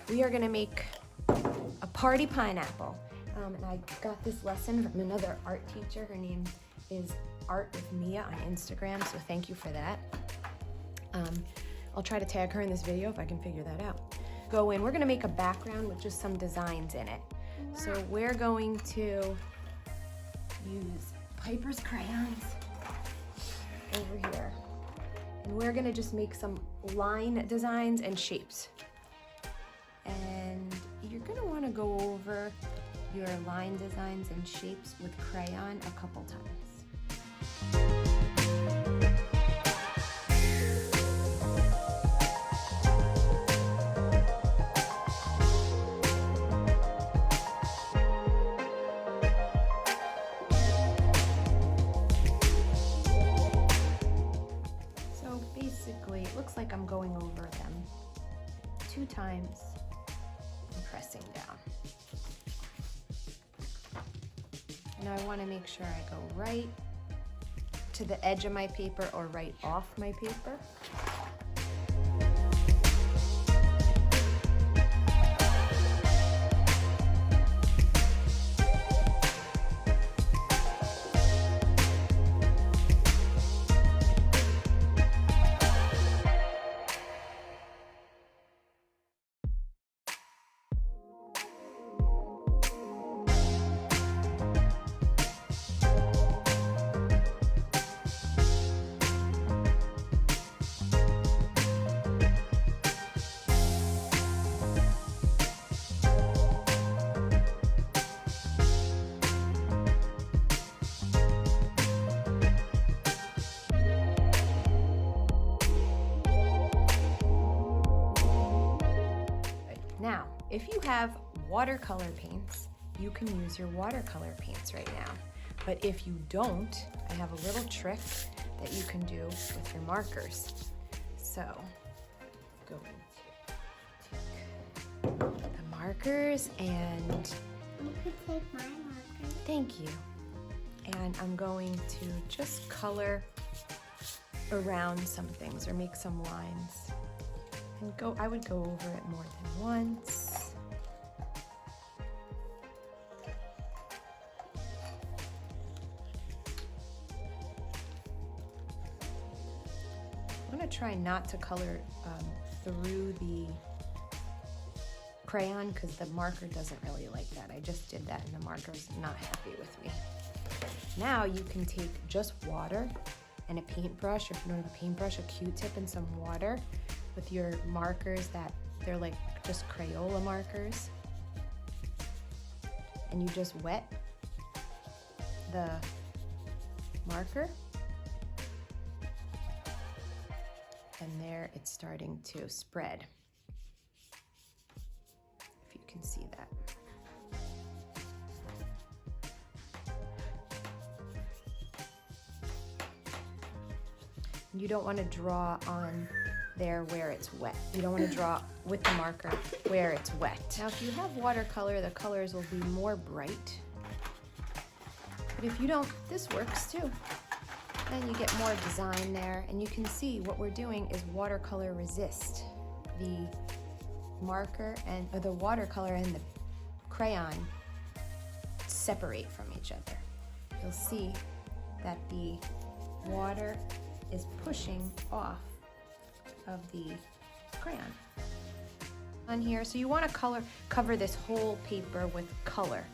we are gonna make a party pineapple. And I got this lesson from another art teacher. Her name is Art with Mia on Instagram, so thank you for that. I'll try to tag her in this video if I can figure that out. We're gonna make a background with just some designs in it. So we're going to use Piper's crayons over here. And we're gonna just make some line designs and shapes. And you're gonna wanna go over your line designs and shapes with crayon a couple times. So basically, it looks like I'm going over them 2 times and pressing down. And I want to make sure I go right to the edge of my paper or right off my paper. Now, if you have watercolor paints, you can use your watercolor paints right now. But if you don't, I have a little trick that you can do with your markers. So, going to take the markers and... You could take my marker. Thank you. And I'm going to just color around some things or make some lines. And I would go over it more than once. I'm going to try not to color through the crayon because the marker doesn't really like that. I just did that and the marker's not happy with me. Now you can take just water and a paintbrush, or if you don't have a paintbrush, a Q-tip and some water with your markers that they're like just Crayola markers. And you just wet the marker. And there it's starting to spread. If you can see that. You don't want to draw on there where it's wet. You don't want to draw with the marker where it's wet. Now if you have watercolor, the colors will be more bright. But if you don't, this works too. Then you get more design there, and you can see what we're doing is watercolor resist. The marker or the watercolor and the crayon separate from each other. You'll see that the water is pushing off of the crayon on here. So you want to cover this whole paper with color.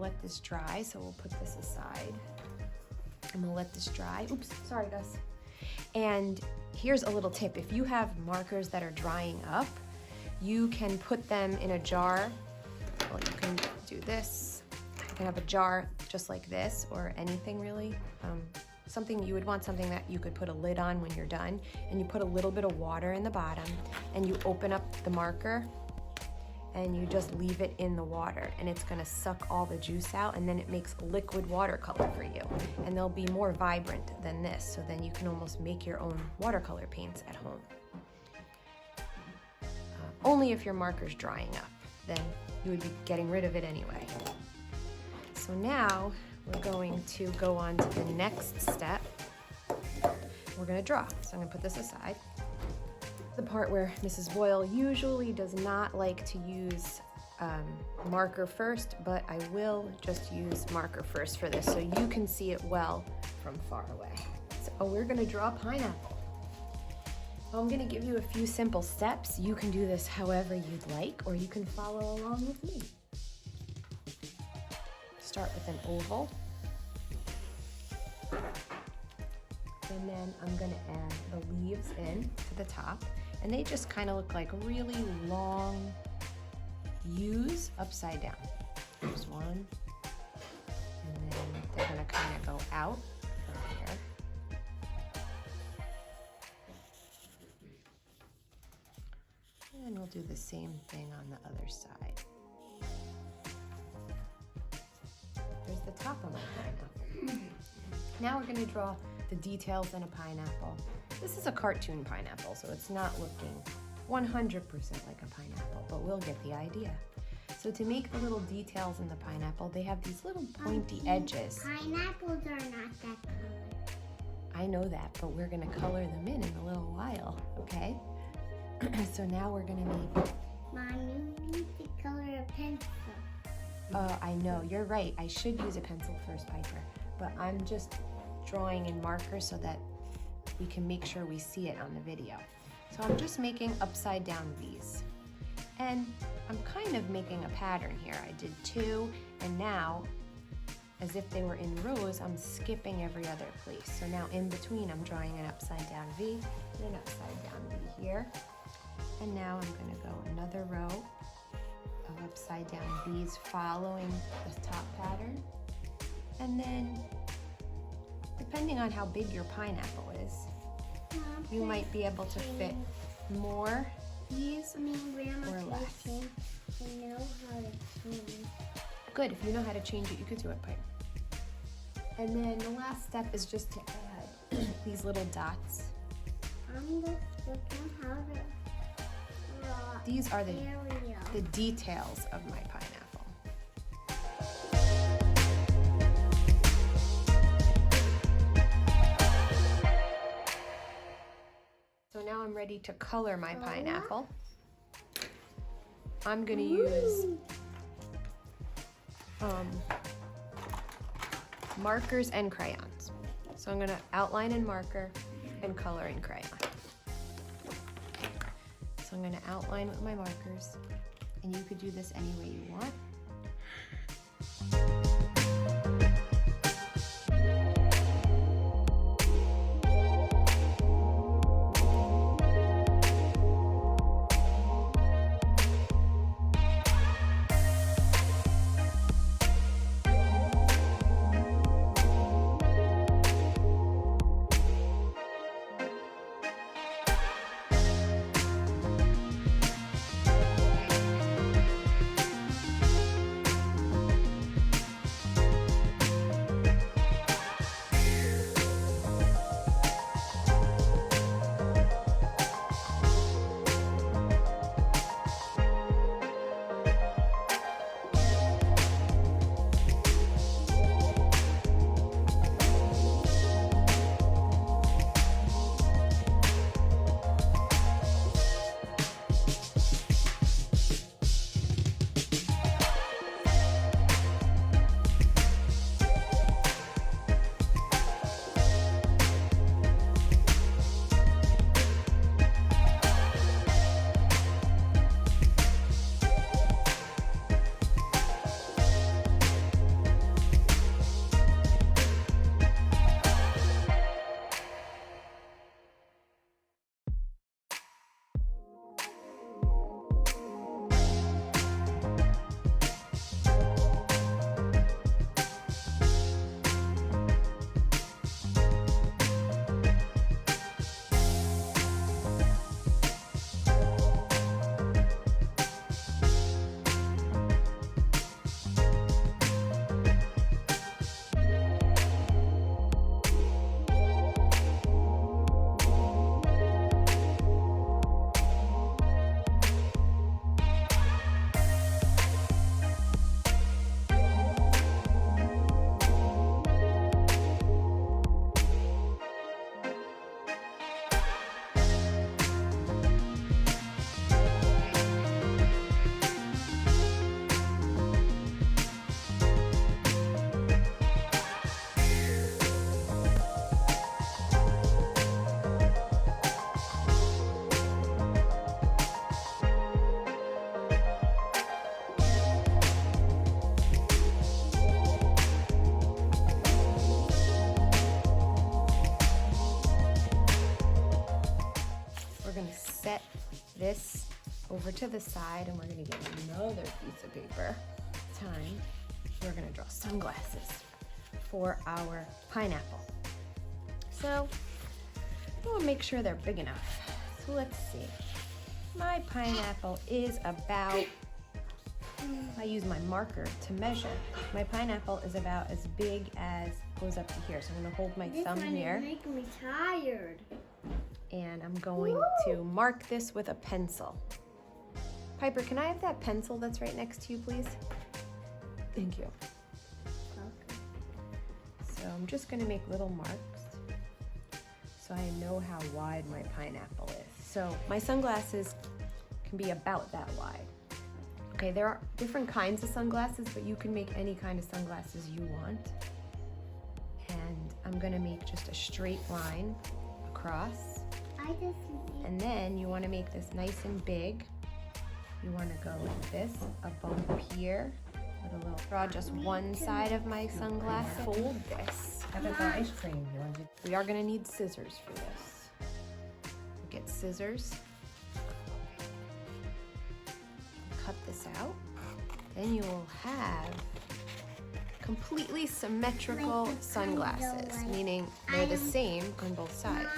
let this dry, so we'll put this aside. And we'll let this dry. Oops, sorry guys. And here's a little tip. If you have markers that are drying up, you can put them in a jar. Well, you can do this. You can have a jar just like this, or anything really. You would want something that you could put a lid on when you're done, and you put a little bit of water in the bottom, and you open up the marker, and you just leave it in the water, and it's gonna suck all the juice out, and then it makes liquid watercolor for you. And they'll be more vibrant than this, so then you can almost make your own watercolor paints at home. Only if your marker's drying up, then you would be getting rid of it anyway. So now we're going to go on to the next step. We're gonna draw. So I'm gonna put this aside. The part where Mrs. Boyle usually does not like to use marker first, but I will just use marker first for this so you can see it well from far away. So we're gonna draw a pineapple. I'm gonna give you a few simple steps. You can do this however you'd like, or you can follow along with me. Start with an oval. And then I'm gonna add the leaves in to the top. And they just kind of look like really long U's upside down. There's one. And then they're gonna kind of go out from here. And we'll do the same thing on the other side. There's the top of my pineapple. Now we're gonna draw the details in a pineapple. This is a cartoon pineapple, so it's not looking 100% like a pineapple, but we'll get the idea. So to make the little details in the pineapple, they have these little pointy edges. Pineapples are not that color. I know that, but we're gonna color them in a little while, okay? So now we're gonna make... Mom, you need to color a pencil. I know, you're right. I should use a pencil first, Piper, but I'm just drawing in marker so that we can make sure we see it on the video. So I'm just making upside down V's. And I'm kind of making a pattern here. I did 2, and now, as if they were in rows, I'm skipping every other place. So now in between, I'm drawing an upside down V, and an upside down V here. And now I'm gonna go another row of upside down V's following the top pattern. And then, depending on how big your pineapple is, you might be able to fit more V's or less. I know how to change. Good, if you know how to change it, you could do it, Piper. And then the last step is just to add these little dots. I'm just looking how to draw. These are the area. details of my pineapple. So now I'm ready to color my pineapple. I'm gonna use markers and crayons. So I'm gonna outline in marker and color in crayon. So I'm gonna outline with my markers, and you could do this any way you want. this over to the side, and we're gonna get another piece of paper. This time, we're gonna draw sunglasses for our pineapple. So, we'll make sure they're big enough. So let's see. My pineapple is about, I use my marker to measure. My pineapple is about as big as goes up to here. So I'm gonna hold my thumb here. This one is making me tired. And I'm going to mark this with a pencil. Piper, can I have that pencil that's right next to you, please? Thank you. Okay. So I'm just gonna make little marks so I know how wide my pineapple is. So my sunglasses can be about that wide. Okay, there are different kinds of sunglasses, but you can make any kind of sunglasses you want. And I'm gonna make just a straight line across. And then you wanna make this nice and big. You wanna go like this, a bump here, with a little, draw just one side of my sunglass. Fold this. How about the ice cream? You want to We are gonna need scissors for this. Get scissors. Cut this out. Then you will have completely symmetrical Like the sunglasses, kind of meaning they're the same on both sides.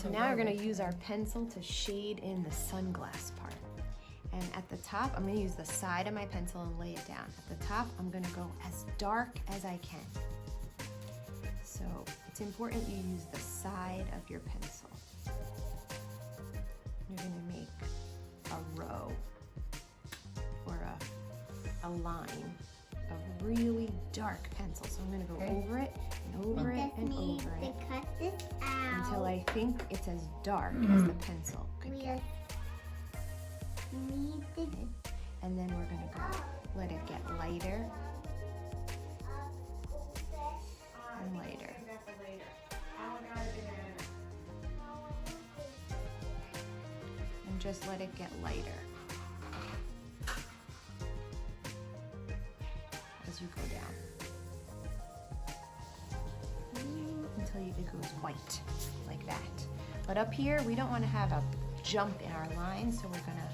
So now we're gonna use our pencil to shade in the sunglass part. And at the top, I'm gonna use the side of my pencil and lay it down. At the top, I'm gonna go as dark as I can. So it's important you use the side of your pencil. You're gonna make a row or a line of really dark pencil. So I'm gonna go over it and over it and over it Cut this out. until I think it's as dark as the pencil could get. Need the And then we're gonna go let it get lighter and lighter. And just let it get lighter as you go down. Until it goes white, like that. But up here, we don't want to have a jump in our line, so we're gonna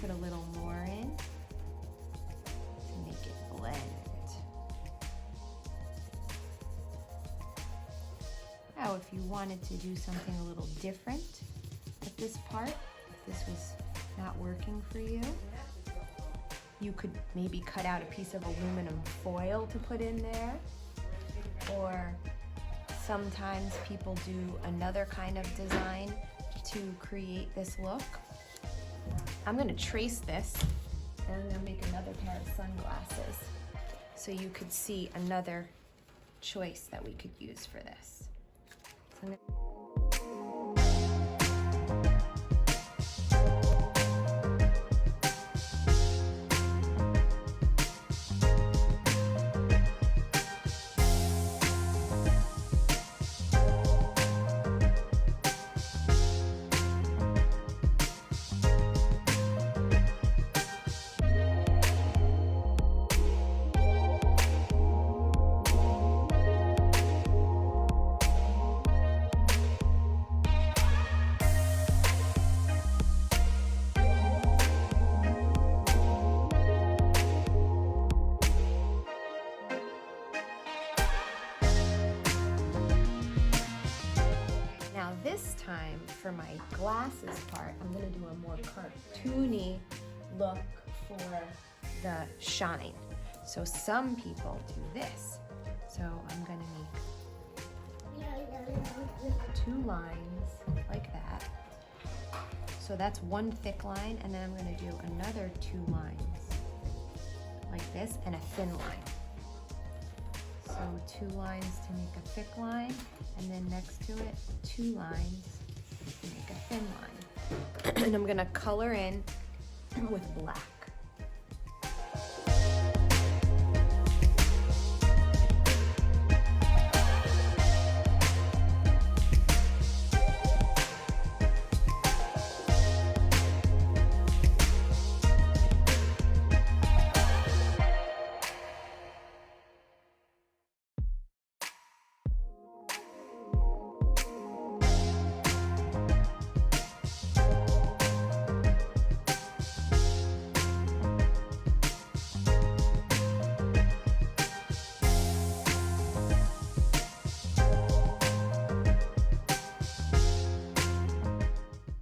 put a little more in to make it blend. Now, if you wanted to do something a little different with this part, if this was not working for you, you could maybe cut out a piece of aluminum foil to put in there. Or sometimes people do another kind of design to create this look. I'm gonna trace this and I'm gonna make another pair of sunglasses so you could see another choice that we could use for this. So I'm gonna this time for my glasses part, I'm gonna do a more cartoony look for the shine. So some people do this. So I'm gonna make 2 lines like that. So that's 1 thick line, and then I'm going to do another 2 lines like this and a thin line. So 2 lines to make a thick line, and then next to it 2 lines to make a thin line. And I'm going to color in with black.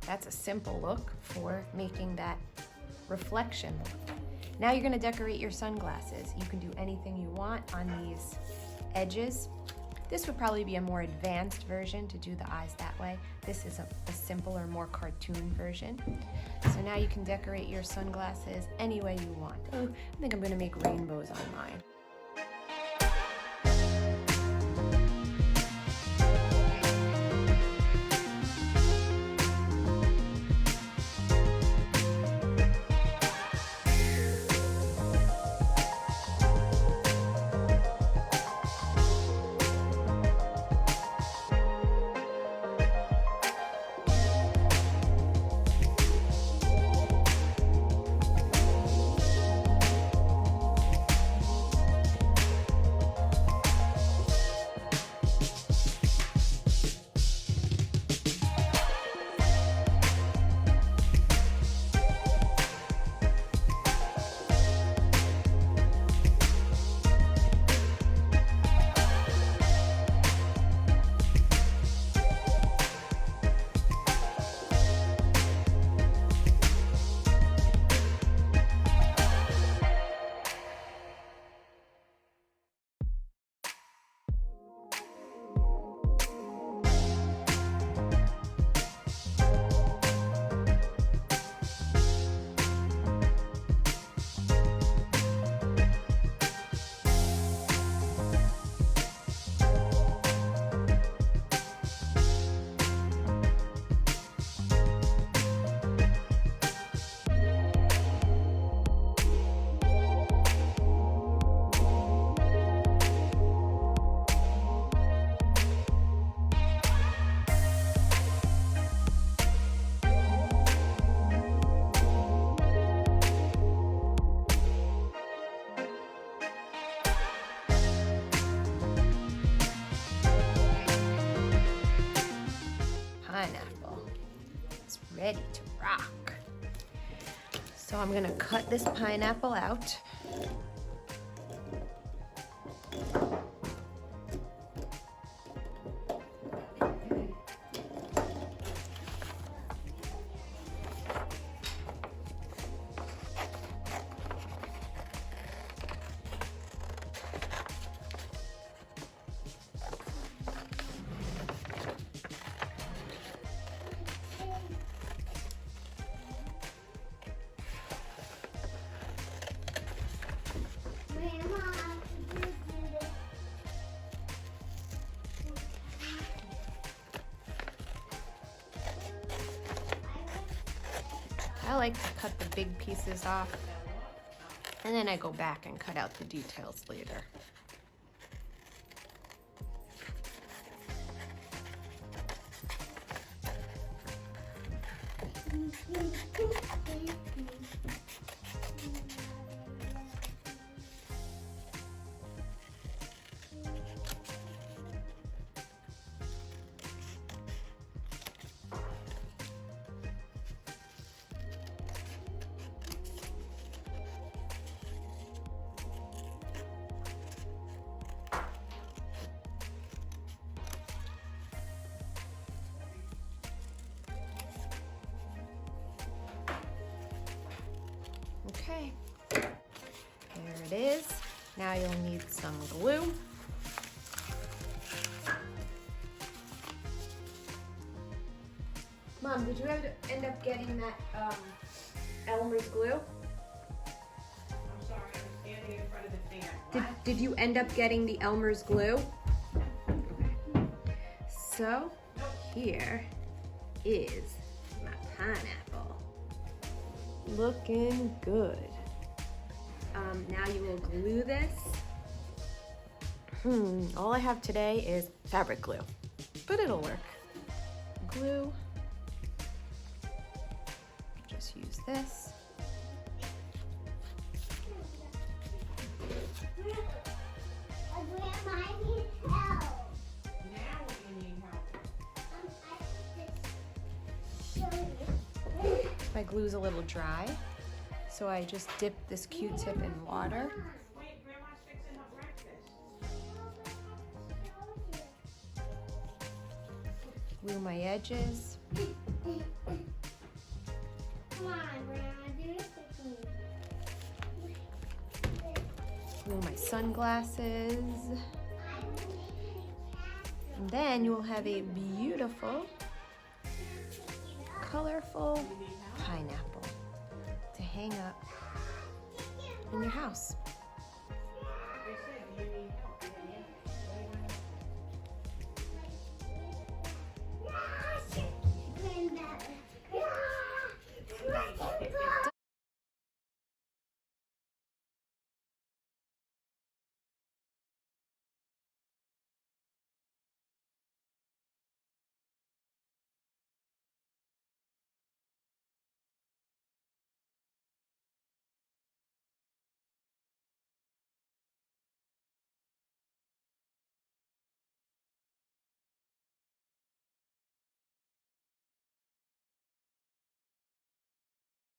That's a simple look for making that reflection. Now you're going to decorate your sunglasses. You can do anything you want on these edges. This would probably be a more advanced version to do the eyes that way. This is a simpler, more cartoon version. So now you can decorate your sunglasses any way you want. Oh, I think I'm going to make rainbows on mine. Pineapple. It's ready to rock. So I'm gonna cut this pineapple out. I like to cut the big pieces off, and then I go back and cut out the details later. Okay, there it is. Now you'll need some glue. Mom, did you end up getting that Elmer's glue? I'm sorry, I'm standing in front of the fan. Did you end up getting the Elmer's glue? Okay. So, here is my pineapple. Looking good. Now you will glue this. All I have today is fabric glue, but it'll work. Glue. Just use this. Grandma, I need help. Now you need help. I show you. My glue's a little dry, so I just dip this Q-tip in water. Wait, Grandma's fixing her breakfast. Glue my edges. Come on, Grandma, do this with me. Glue my sunglasses. And then you will have a beautiful, colorful pineapple to hang up in your house.